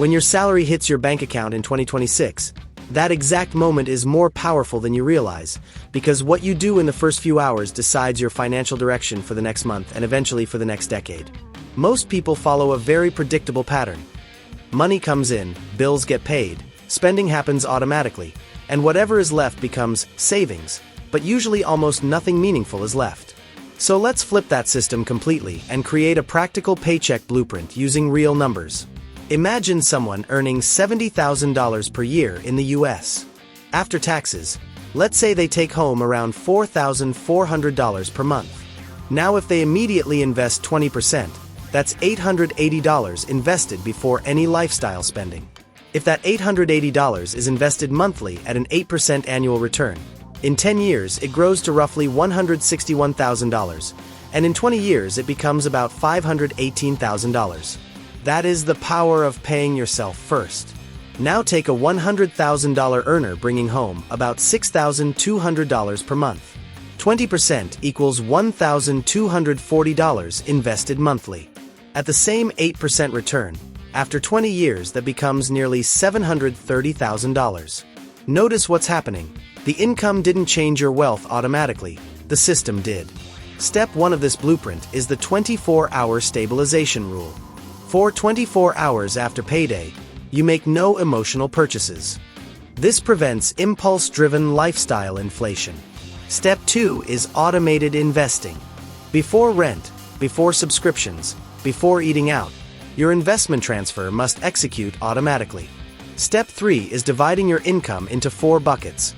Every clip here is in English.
When your salary hits your bank account in 2026, that exact moment is more powerful than you realize, because what you do in the first few hours decides your financial direction for the next month and eventually for the next decade. Most people follow a very predictable pattern. Money comes in, bills get paid, spending happens automatically, and whatever is left becomes savings, but usually almost nothing meaningful is left. So let's flip that system completely and create a practical paycheck blueprint using real numbers. Imagine someone earning $70,000 per year in the US. After taxes, let's say they take home around $4,400 per month. Now if they immediately invest 20%, that's $880 invested before any lifestyle spending. If that $880 is invested monthly at an 8% annual return, in 10 years it grows to roughly $161,000, and in 20 years it becomes about $518,000. That is the power of paying yourself first. Now take a $100,000 earner bringing home about $6,200 per month. 20% equals $1,240 invested monthly. At the same 8% return, after 20 years that becomes nearly $730,000. Notice what's happening. The income didn't change your wealth automatically, the system did. Step 1 of this blueprint is the 24-hour stabilization rule. For 24 hours after payday, you make no emotional purchases. This prevents impulse-driven lifestyle inflation. Step 2 is automated investing. Before rent, before subscriptions, before eating out, your investment transfer must execute automatically. Step 3 is dividing your income into 4 buckets: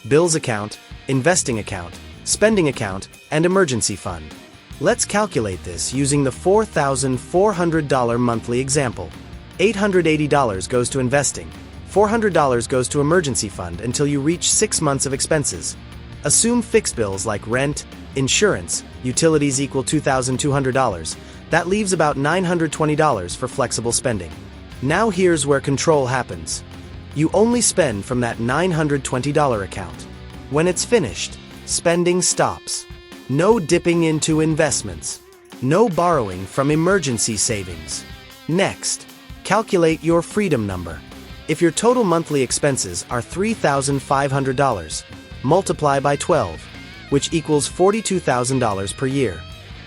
bills account, investing account, spending account, and emergency fund. Let's calculate this using the $4,400 monthly example. $880 goes to investing, $400 goes to emergency fund until you reach 6 months of expenses. Assume fixed bills like rent, insurance, utilities equal $2,200. That leaves about $920 for flexible spending. Now here's where control happens. You only spend from that $920 account. When it's finished, spending stops. No dipping into investments. No borrowing from emergency savings. Next, calculate your freedom number. If your total monthly expenses are $3,500, multiply by 12, which equals $42,000 per year.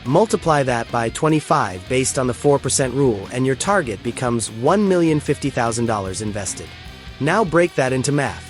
Multiply that by 25 based on the 4% rule and your target becomes $1,050,000 invested. Now break that into math.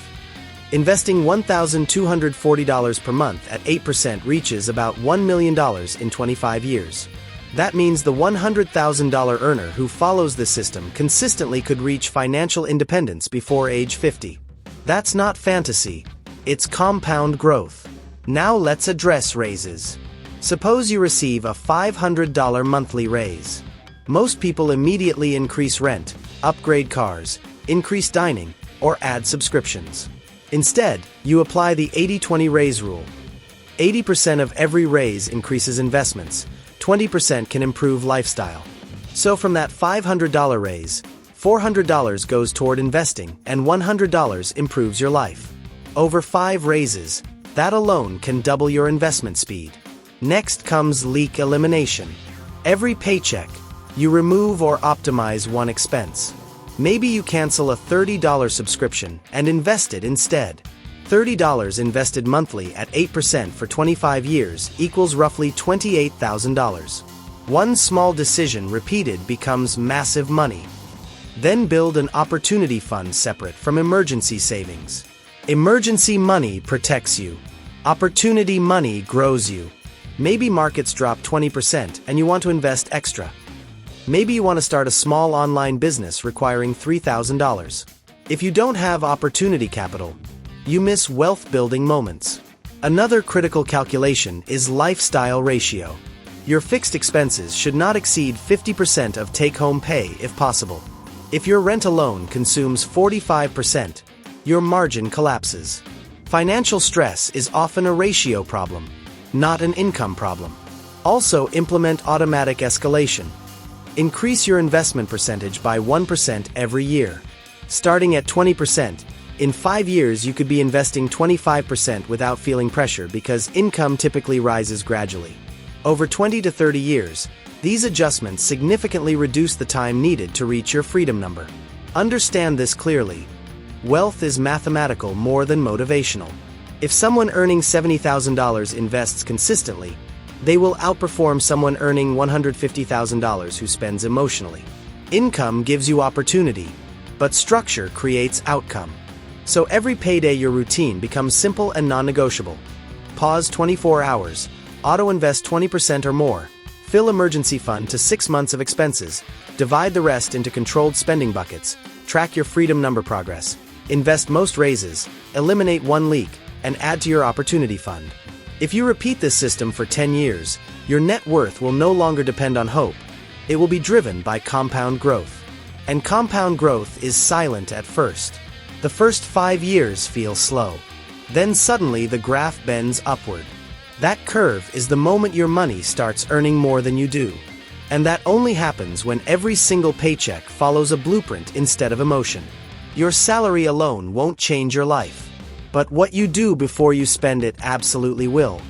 Investing $1,240 per month at 8% reaches about $1 million in 25 years. That means the $100,000 earner who follows this system consistently could reach financial independence before age 50. That's not fantasy, it's compound growth. Now let's address raises. Suppose you receive a $500 monthly raise. Most people immediately increase rent, upgrade cars, increase dining, or add subscriptions. Instead, you apply the 80-20 raise rule. 80% of every raise increases investments, 20% can improve lifestyle. So from that $500 raise, $400 goes toward investing and $100 improves your life. Over 5 raises, that alone can double your investment speed. Next comes leak elimination. Every paycheck, you remove or optimize one expense. Maybe you cancel a $30 subscription and invest it instead. $30 invested monthly at 8% for 25 years equals roughly $28,000. One small decision repeated becomes massive money. Then build an opportunity fund separate from emergency savings. Emergency money protects you. Opportunity money grows you. Maybe markets drop 20% and you want to invest extra. Maybe you want to start a small online business requiring $3,000. If you don't have opportunity capital, you miss wealth-building moments. Another critical calculation is lifestyle ratio. Your fixed expenses should not exceed 50% of take-home pay if possible. If your rent alone consumes 45%, your margin collapses. Financial stress is often a ratio problem, not an income problem. Also, implement automatic escalation. Increase your investment percentage by 1% every year. Starting at 20%, in 5 years you could be investing 25% without feeling pressure because income typically rises gradually. Over 20 to 30 years, these adjustments significantly reduce the time needed to reach your freedom number. Understand this clearly. Wealth is mathematical more than motivational. If someone earning $70,000 invests consistently, they will outperform someone earning $150,000 who spends emotionally. Income gives you opportunity, but structure creates outcome. So every payday your routine becomes simple and non-negotiable. Pause 24 hours, auto-invest 20% or more, fill emergency fund to 6 months of expenses, divide the rest into controlled spending buckets, track your freedom number progress, invest most raises, eliminate one leak, and add to your opportunity fund. If you repeat this system for 10 years, your net worth will no longer depend on hope. It will be driven by compound growth. And compound growth is silent at first. The first 5 years feel slow. Then suddenly the graph bends upward. That curve is the moment your money starts earning more than you do. And that only happens when every single paycheck follows a blueprint instead of emotion. Your salary alone won't change your life. But what you do before you spend it absolutely will.